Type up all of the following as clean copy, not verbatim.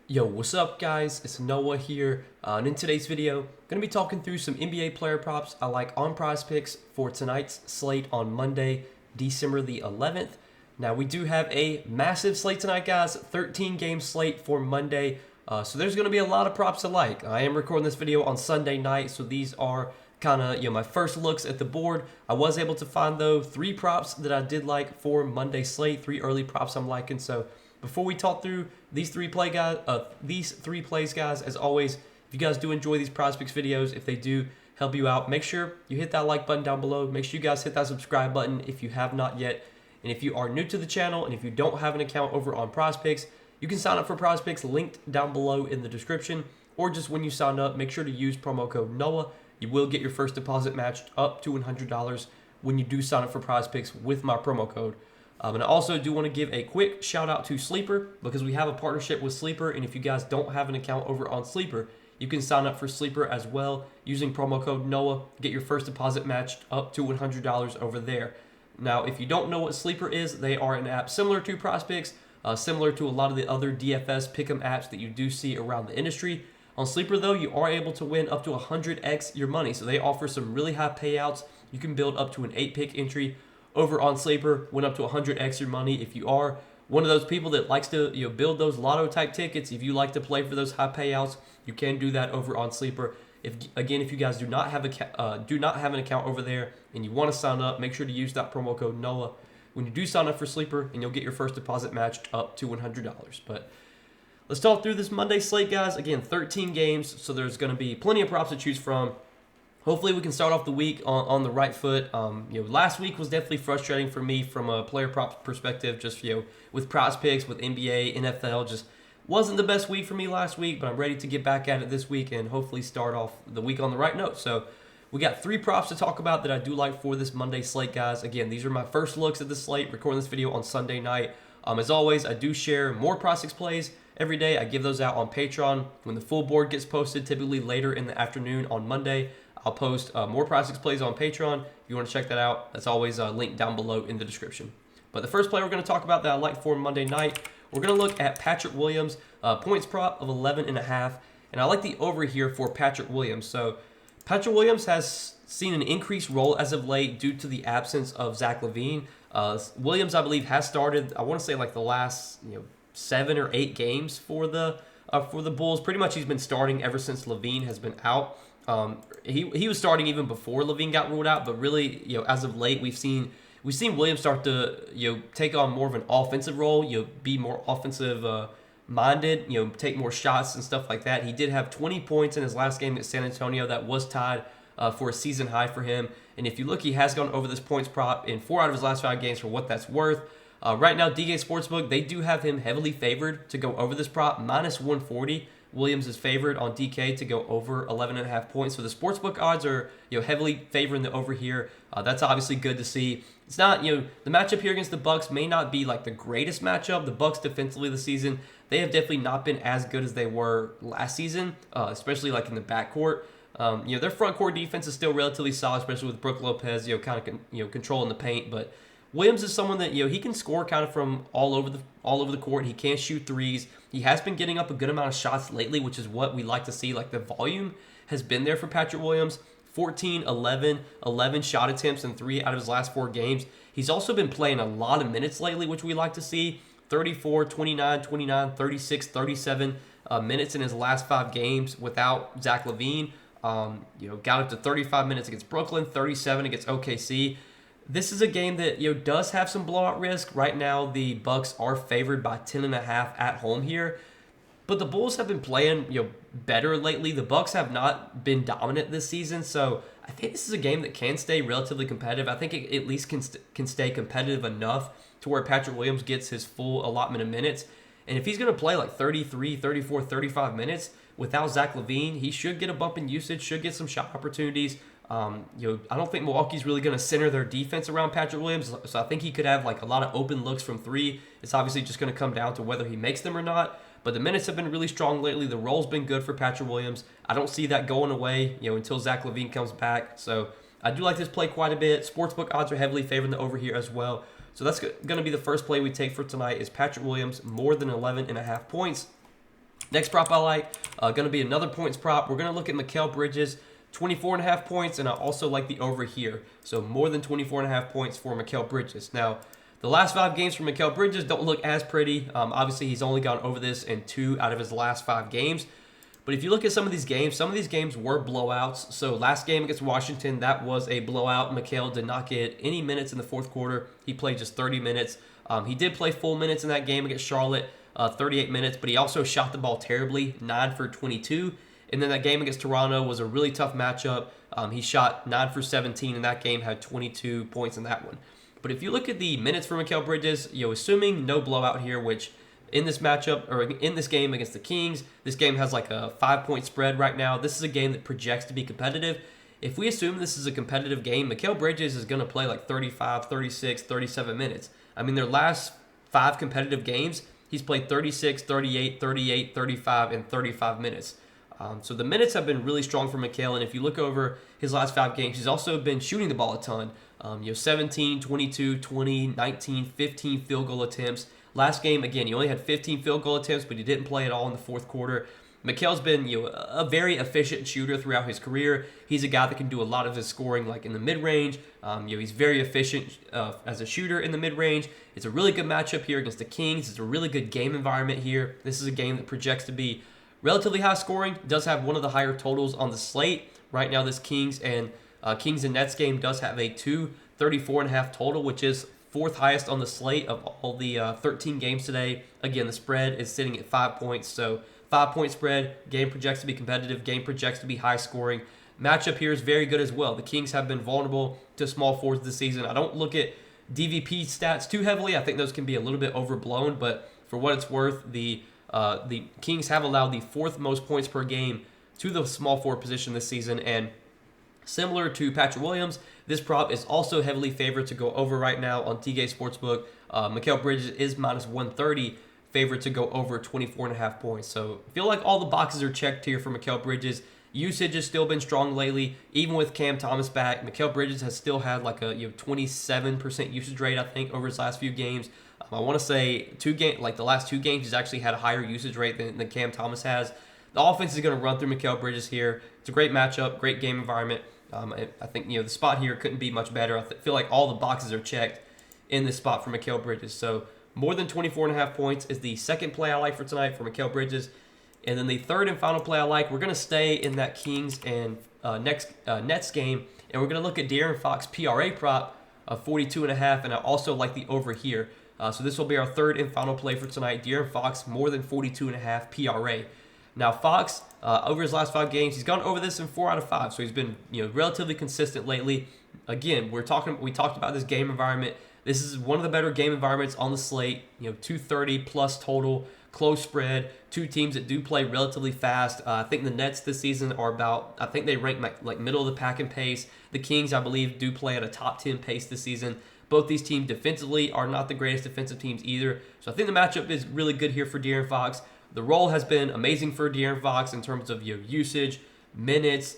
Yo, what's up guys? It's Noah here, and in today's video, I'm going to be talking through some NBA player props I like on Prizepicks for tonight's slate on Monday, December the 11th. Now, we do have a massive slate tonight, guys, 13-game slate for Monday, so there's going to be a lot of props to like. I am recording this video on Sunday night, so these are kind of my first looks at the board. I was able to find, though, 3 props that I did like for Monday slate, 3 early props I'm liking, so before we talk through these three plays, guys, as always, if you guys do enjoy these Prizepicks videos, if they do help you out, make sure you hit that like button down below. Make sure you guys hit that subscribe button if you have not yet. And if you are new to the channel and if you don't have an account over on Prizepicks, you can sign up for Prizepicks linked down below in the description. Or just when you sign up, make sure to use promo code NOAH. You will get your first deposit matched up to $100 when you do sign up for Prizepicks with my promo code. And I also do want to give a quick shout out to Sleeper because we have a partnership with Sleeper. And if you guys don't have an account over on Sleeper, you can sign up for Sleeper as well using promo code NOAH. Get your first deposit matched up to $100 over there. Now, if you don't know what Sleeper is, they are an app similar to Prizepicks, similar to a lot of the other DFS pick'em apps that you do see around the industry. On Sleeper, though, you are able to win up to 100x your money. So they offer some really high payouts. You can build up to an 8-pick entry over on Sleeper, win up to 100x your money. If you are one of those people that likes to build those lotto type tickets, if you like to play for those high payouts, you can do that over on Sleeper. If you guys do not have an account over there and you want to sign up, make sure to use that promo code NOAH when you do sign up for Sleeper, and you'll get your first deposit matched up to $100. But let's talk through this Monday slate, guys. Again, 13 games, so there's going to be plenty of props to choose from. Hopefully we can start off the week on the right foot. Last week was definitely frustrating for me from a player props perspective. Just with Prizepicks, with NBA, NFL, just wasn't the best week for me last week. But I'm ready to get back at it this week and hopefully start off the week on the right note. So we got 3 props to talk about that I do like for this Monday slate, guys. Again, these are my first looks at the slate. Recording this video on Sunday night. As always, I do share more Prizepicks plays every day. I give those out on Patreon when the full board gets posted, typically later in the afternoon on Monday. I'll post more Prizepicks plays on Patreon. If you want to check that out, that's always linked down below in the description. But the first player we're going to talk about that I like for Monday night, we're going to look at Patrick Williams, points prop of 11.5. And I like the over here for Patrick Williams. So Patrick Williams has seen an increased role as of late due to the absence of Zach LaVine. Williams, I believe, has started, I want to say like the last 7 or 8 games for the Bulls. Pretty much he's been starting ever since LaVine has been out. He was starting even before LaVine got ruled out, but really, as of late, we've seen Williams start to take on more of an offensive role, be more offensive minded, take more shots and stuff like that. He did have 20 points in his last game at San Antonio. That was tied for a season high for him. And if you look, he has gone over this points prop in 4 out of his last 5 games for what that's worth. Right now, DK Sportsbook, they do have him heavily favored to go over this prop, minus 140. Williams is favored on DK to go over 11.5 points. So the sportsbook odds are heavily favoring the over here. That's obviously good to see. It's not the matchup here against the Bucks may not be like the greatest matchup. The Bucks defensively this season, they have definitely not been as good as they were last season, especially like in the backcourt. Their front court defense is still relatively solid, especially with Brook Lopez kind of controlling the paint, but Williams is someone that he can score kind of from all over the court. He can shoot threes. He has been getting up a good amount of shots lately, which is what we like to see. Like the volume has been there for Patrick Williams. 14, 11 shot attempts in 3 out of his last 4 games. He's also been playing a lot of minutes lately, which we like to see. 34, 29, 29, 36, 37 minutes in his last 5 games without Zach LaVine. Got up to 35 minutes against Brooklyn, 37 against OKC. This is a game that does have some blowout risk. Right now, the Bucks are favored by 10.5 at home here, but the Bulls have been playing better lately. The Bucks have not been dominant this season, so I think this is a game that can stay relatively competitive. I think it at least can stay competitive enough to where Patrick Williams gets his full allotment of minutes. And if he's going to play like 33, 34, 35 minutes without Zach LaVine, he should get a bump in usage, should get some shot opportunities. I don't think Milwaukee's really going to center their defense around Patrick Williams, so I think he could have like a lot of open looks from 3. It's obviously just going to come down to whether he makes them or not, but the minutes have been really strong lately. The role's been good for Patrick Williams. I don't see that going away, until Zach LaVine comes back, so I do like this play quite a bit. Sportsbook odds are heavily favoring the over here as well, so that's going to be the first play we take for tonight is Patrick Williams, more than 11.5 points. Next prop I like, going to be another points prop. We're going to look at Mikal Bridges, 24.5 points, and I also like the over here. So more than 24.5 points for Mikal Bridges. Now, the last 5 games for Mikal Bridges don't look as pretty. Obviously, he's only gone over this in 2 out of his last 5 games. But if you look at some of these games were blowouts. So last game against Washington, that was a blowout. Mikal did not get any minutes in the fourth quarter. He played just 30 minutes. He did play full minutes in that game against Charlotte, 38 minutes, but he also shot the ball terribly, 9 for 22. And then that game against Toronto was a really tough matchup. He shot 9 for 17 in that game, had 22 points in that one. But if you look at the minutes for Mikal Bridges, assuming no blowout here, which in this matchup, or in this game against the Kings, this game has like a 5-point spread right now. This is a game that projects to be competitive. If we assume this is a competitive game, Mikal Bridges is going to play like 35, 36, 37 minutes. I mean, their last 5 competitive games, he's played 36, 38, 38, 35, and 35 minutes. So the minutes have been really strong for Mikal, and if you look over his last 5 games, he's also been shooting the ball a ton. 17, 22, 20, 19, 15 field goal attempts. Last game, again, he only had 15 field goal attempts, but he didn't play at all in the fourth quarter. Mikal's been a very efficient shooter throughout his career. He's a guy that can do a lot of his scoring like in the mid-range. He's very efficient as a shooter in the mid-range. It's a really good matchup here against the Kings. It's a really good game environment here. This is a game that projects to be relatively high scoring. It does have one of the higher totals on the slate. Right now, this Kings and Nets game does have a 234.5 total, which is 4th highest on the slate of all the 13 games today. Again, the spread is sitting at 5 points, so 5-point spread. Game projects to be competitive. Game projects to be high scoring. Matchup here is very good as well. The Kings have been vulnerable to small forwards this season. I don't look at DVP stats too heavily. I think those can be a little bit overblown, but for what it's worth, the Kings have allowed the 4th most points per game to the small forward position this season, and similar to Patrick Williams, this prop is also heavily favored to go over right now on TK Sportsbook. Mikal Bridges is minus 130, favored to go over 24.5 points. So I feel like all the boxes are checked here for Mikal Bridges. Usage has still been strong lately, even with Cam Thomas back. Mikal Bridges has still had like a 27% usage rate, I think, over his last few games. I want to say the last 2 games, he's actually had a higher usage rate than Cam Thomas has. The offense is going to run through Mikal Bridges here. It's a great matchup, great game environment. I think the spot here couldn't be much better. I feel like all the boxes are checked in this spot for Mikal Bridges. So more than 24.5 points is the second play I like for tonight for Mikal Bridges. And then the third and final play I like, we're going to stay in that Kings and Nets game, and we're going to look at De'Aaron Fox PRA prop of 42.5, and I also like the over here. So this will be our third and final play for tonight. De'Aaron Fox more than 42.5 PRA. Now Fox, over his last 5 games, he's gone over this in 4 out of 5, so he's been relatively consistent lately. Again, we talked about this game environment. This is one of the better game environments on the slate. 230 plus total, close spread. 2 teams that do play relatively fast. I think the Nets this season are I think they rank like middle of the pack in pace. The Kings, I believe, do play at a top 10 pace this season. Both these teams defensively are not the greatest defensive teams either. So I think the matchup is really good here for De'Aaron Fox. The role has been amazing for De'Aaron Fox in terms of usage, minutes.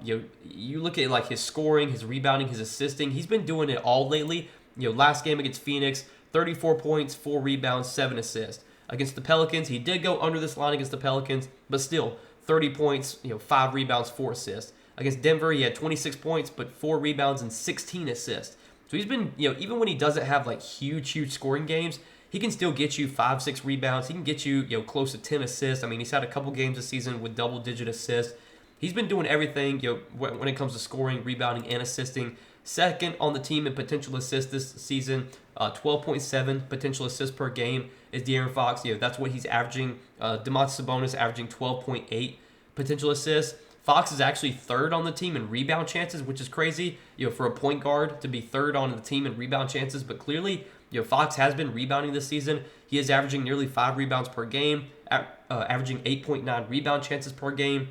You look at like his scoring, his rebounding, his assisting. He's been doing it all lately. Last game against Phoenix, 34 points, 4 rebounds, 7 assists. Against the Pelicans, he did go under this line against the Pelicans, but still 30 points, 5 rebounds, 4 assists. Against Denver, he had 26 points, but 4 rebounds and 16 assists. So he's been, even when he doesn't have like huge scoring games, he can still get you 5-6 rebounds. He can get you, close to 10 assists. I mean, he's had a couple games this season with double-digit assists. He's been doing everything, when it comes to scoring, rebounding, and assisting. Second on the team in potential assists this season, 12.7 potential assists per game is De'Aaron Fox. That's what he's averaging. Domantas Sabonis averaging 12.8 potential assists. Fox is actually third on the team in rebound chances, which is crazy, for a point guard to be third on the team in rebound chances. But clearly, Fox has been rebounding this season. He is averaging nearly 5 rebounds per game, averaging 8.9 rebound chances per game.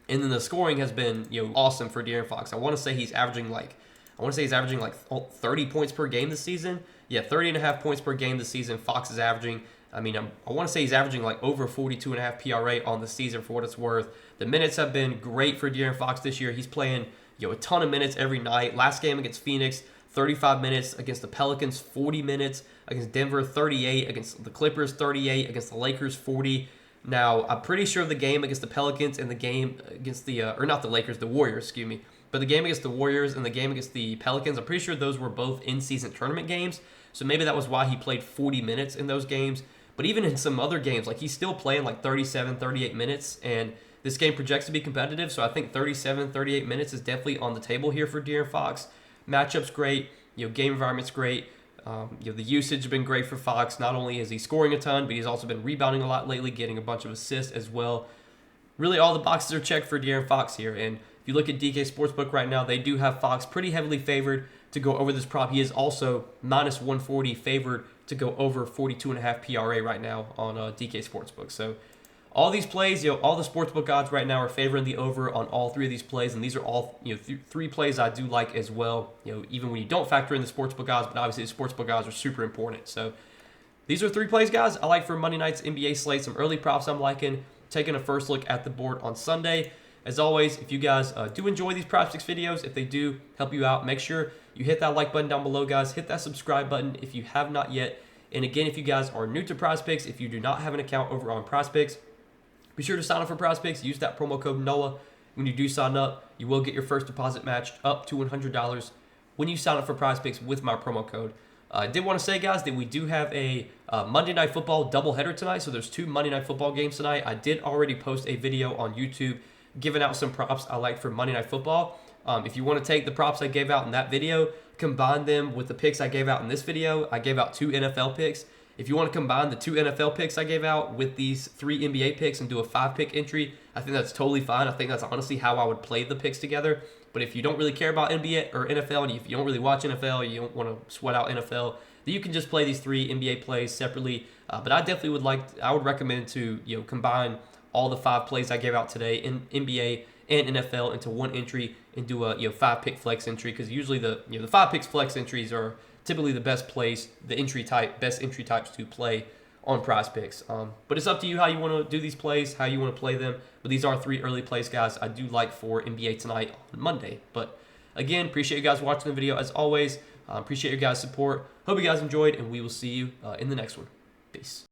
And then the scoring has been, awesome for De'Aaron Fox. I want to say he's averaging like 30 points per game this season. 30.5 points per game this season. Fox is averaging. I want to say he's averaging like over 42.5 PRA on the season for what it's worth. The minutes have been great for De'Aaron Fox this year. He's playing, a ton of minutes every night. Last game against Phoenix, 35 minutes. Against the Pelicans, 40 minutes. Against Denver, 38. Against the Clippers, 38. Against the Lakers, 40. Now, I'm pretty sure the game against the Pelicans and the game against the, or not the Lakers, the Warriors, excuse me, but the game against the Warriors and the game against the Pelicans, I'm pretty sure those were both in-season tournament games. So maybe that was why he played 40 minutes in those games. But even in some other games, like he's still playing like 37, 38 minutes, and this game projects to be competitive. So I think 37, 38 minutes is definitely on the table here for De'Aaron Fox. Matchup's great, game environment's great. The usage has been great for Fox. Not only is he scoring a ton, but he's also been rebounding a lot lately, getting a bunch of assists as well. Really, all the boxes are checked for De'Aaron Fox here. And if you look at DK Sportsbook right now, they do have Fox pretty heavily favored to go over this prop. He is also minus 140 favored to go over 42.5 PRA right now on DK Sportsbook. So all these plays, all the sportsbook odds right now are favoring the over on all three of these plays, and these are all three plays I do like as well. Even when you don't factor in the sportsbook odds, but obviously the sportsbook odds are super important. So these are three plays, guys, I like for Monday night's NBA slate. Some early props I'm liking. Taking a first look at the board on Sunday. As always, if you guys do enjoy these Prizepicks videos, if they do help you out, make sure you hit that like button down below, guys. Hit that subscribe button if you have not yet. And again, if you guys are new to Prizepicks, if you do not have an account over on Prizepicks, be sure to sign up for Prizepicks. Use that promo code NOAH. When you do sign up, you will get your first deposit matched up to $100 when you sign up for Prizepicks with my promo code. I did want to say, guys, that we do have a Monday Night Football doubleheader tonight. So there's 2 Monday Night Football games tonight. I did already post a video on YouTube giving out some props I like for Monday Night Football. If you want to take the props I gave out in that video, combine them with the picks I gave out in this video. I gave out 2 NFL picks. If you want to combine the 2 NFL picks I gave out with these 3 NBA picks and do a 5-pick entry, I think that's totally fine. I think that's honestly how I would play the picks together. But if you don't really care about NBA or NFL, and if you don't really watch NFL, you don't want to sweat out NFL, then you can just play these 3 NBA plays separately. But I definitely would recommend to combine all the 5 plays I gave out today in NBA and NFL into one entry and do a 5-pick flex entry, because usually the 5-pick flex entries are typically the best plays, best entry types to play on Prizepicks. But it's up to you how you want to do these plays, how you want to play them. But these are 3 early plays, guys, I do like for NBA tonight on Monday. But again, appreciate you guys watching the video as always. Appreciate your guys' support. Hope you guys enjoyed, and we will see you in the next one. Peace.